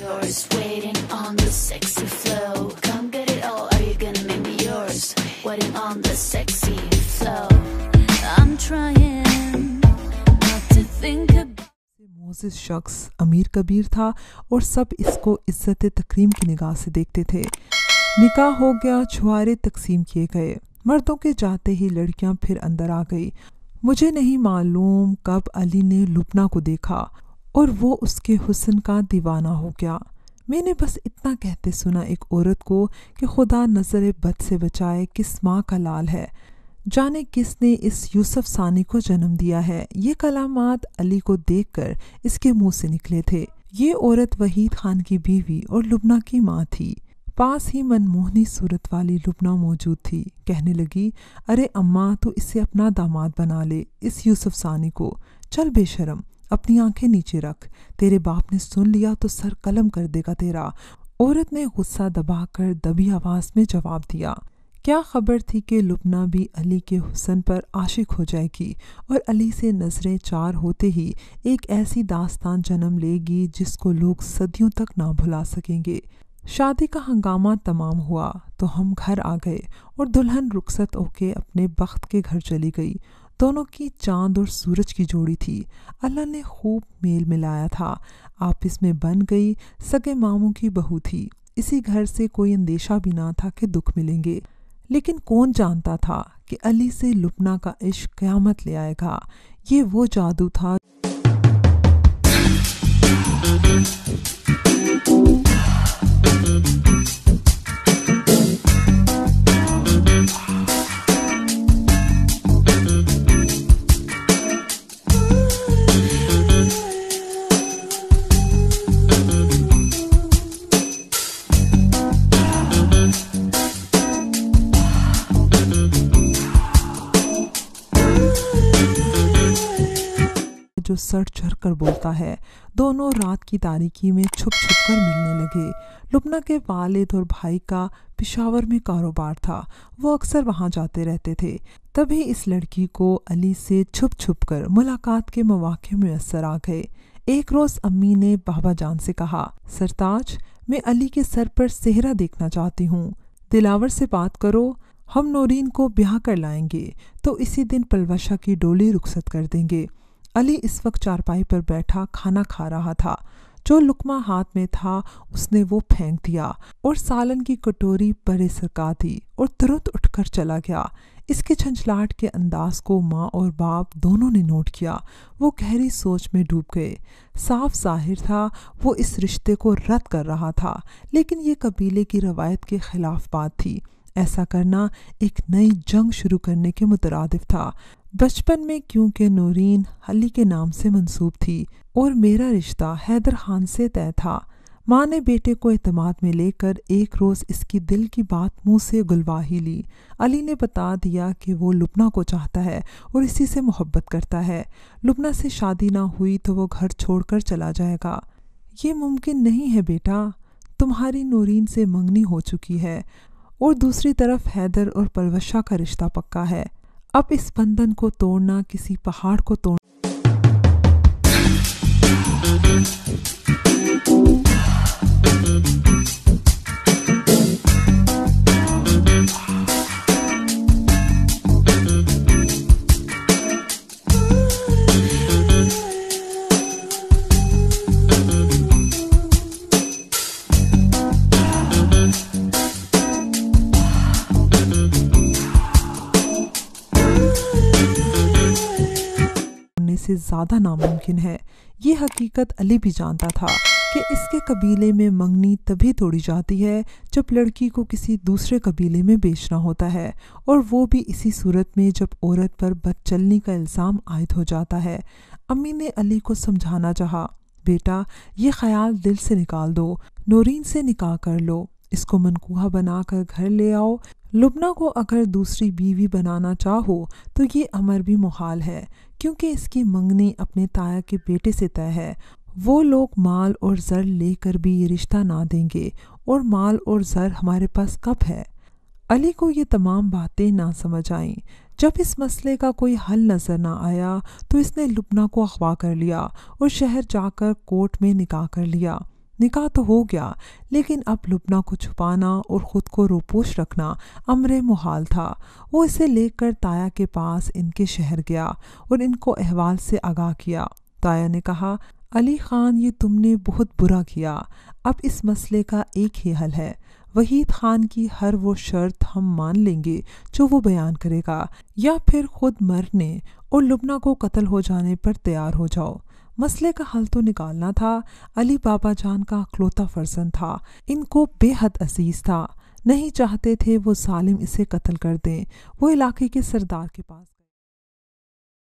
yours, waiting on the sexy flow. Come get it all, are you gonna make me yours? Waiting on the sexy flow. I'm trying not to think about. मोजिज़ शख्स अमीर कबीर था और सब इसको इज्जत तकरीम की निगाह से देखते थे। निकाह हो गया, छुआरे तकसीम किए गए। मर्दों के जाते ही लड़कियां फिर अंदर आ गई। मुझे नहीं मालूम कब अली ने लुबना को देखा और वो उसके हुस्न का दीवाना हो गया। मैंने बस इतना कहते सुना एक औरत को कि खुदा नज़र बद से बचाए, किस माँ का लाल है, जाने किसने इस यूसुफ सानी को जन्म दिया है। ये कलामात अली को देखकर इसके मुंह से निकले थे। ये औरत वहीद खान की बीवी और लुबना की माँ थी। पास ही मनमोहनी सूरत वाली लुबना मौजूद थी। कहने लगी, अरे अम्मा, तू इसे अपना दामाद बना ले, इस यूसुफ सानी को। चल बेशरम, अपनी आंखें नीचे रख, तेरे बाप ने सुन लिया तो सर कलम कर देगा तेरा। औरत ने गुस्सा दबाकर दबी आवाज़ में जवाब दिया। क्या खबर थी कि लुबना भी अली के हुस्न पर आशिक हो जाएगी और अली से नज़रें चार होते ही एक ऐसी दास्तान जन्म लेगी जिसको लोग सदियों तक ना भुला सकेंगे। शादी का हंगामा तमाम हुआ तो हम घर आ गए और दुल्हन रुखसत होके अपने बख्त के घर चली गई। दोनों की चांद और सूरज की जोड़ी थी। अल्लाह ने खूब मेल मिलाया था। आपस में बन गई, सगे मामू की बहू थी। इसी घर से कोई अंदेशा भी ना था कि दुख मिलेंगे। लेकिन कौन जानता था कि अली से लुबना का इश्क क़यामत ले आएगा। ये वो जादू था जो सर चढ़ कर बोलता है। दोनों रात की तारीकी में छुप छुप कर मिलने लगे। लुबना के वालिद और भाई का पेशावर में कारोबार था। वो अक्सर वहाँ जाते रहते थे। तभी इस लड़की को अली से छुप छुप कर मुलाकात के मौके मुयस्सर आ गए। एक रोज़ अम्मी ने बाबा जान से कहा, सरताज, मैं अली के सर पर सेहरा देखना चाहती हूँ, दिलावर से बात करो, हम नौरीन को ब्याह कर लाएंगे तो इसी दिन पलवशा की डोली रुखसत कर देंगे। अली इस वक्त चारपाई पर बैठा खाना खा रहा था। जो लुकमा हाथ में था उसने वो फेंक दिया और सालन की कटोरी परे सरका दी और तुरंत उठकर चला गया। इसके झंझलाहट के अंदाज को माँ और बाप दोनों ने नोट किया। वो गहरी सोच में डूब गए। साफ जाहिर था वो इस रिश्ते को रद्द कर रहा था, लेकिन ये कबीले की रवायत के खिलाफ बात थी। ऐसा करना एक नई जंग शुरू करने के मुतरादिफ था। बचपन में क्योंकि नूरीन अली के नाम से मंसूब थी और मेरा रिश्ता हैदर खान से तय था, माँ ने बेटे को एतमाद में लेकर एक रोज़ इसकी दिल की बात मुंह से गुलवा ही ली। अली ने बता दिया कि वो लुबना को चाहता है और इसी से मोहब्बत करता है। लुबना से शादी ना हुई तो वो घर छोड़कर चला जाएगा। ये मुमकिन नहीं है बेटा, तुम्हारी नूरीन से मंगनी हो चुकी है और दूसरी तरफ हैदर और पलवशा का रिश्ता पक्का है। अब इस बंधन को तोड़ना किसी पहाड़ को तोड़ना। से ज़्यादा नामुमकिन है। ये हकीकत अली भी जानता था कि इसके कबीले में मंगनी तभी तोड़ी जाती है जब लड़की को किसी दूसरे कबीले में बेचना होता है, और वो भी इसी सूरत में जब औरत पर बदचलनी का इल्ज़ाम आयद हो जाता है। अम्मी ने अली को समझाना चाहा, बेटा ये ख्याल दिल से निकाल दो, नूरीन से निकाह कर लो, इसको मनकूहा बनाकर घर ले आओ। लुबना को अगर दूसरी बीवी बनाना चाहो तो ये अमर भी मुहाल है, क्योंकि इसकी मंगनी अपने ताया के बेटे से तय है। वो लोग माल और ज़र लेकर भी ये रिश्ता ना देंगे, और माल और ज़र हमारे पास कब है। अली को ये तमाम बातें ना समझ आईं। जब इस मसले का कोई हल नज़र ना आया तो इसने लुबना को अगवा कर लिया और शहर जाकर कोर्ट में निकाह कर लिया। نکاح تو ہو گیا، لیکن اب لبنہ کو چھپانا اور خود کو روپوش رکھنا امر محال تھا۔ وہ اسے لے کر تایا کے پاس ان کے شہر گیا اور ان کو احوال سے آگاہ کیا۔ تایا نے کہا، علی خان، یہ تم نے بہت برا کیا۔ اب اس مسئلے کا ایک ہی حل ہے، وحید خان کی ہر وہ شرط ہم مان لیں گے جو وہ بیان کرے گا، یا پھر خود مرنے اور لبنہ کو قتل ہو جانے پر تیار ہو جاؤ۔ مسئلے کا حل تو نکالنا تھا۔ علی بابا جان کا اکلوتا فرزند تھا، ان کو بے حد عزیز تھا، نہیں چاہتے تھے وہ ظالم اسے قتل کر دیں۔ وہ علاقے کے سردار کے پاس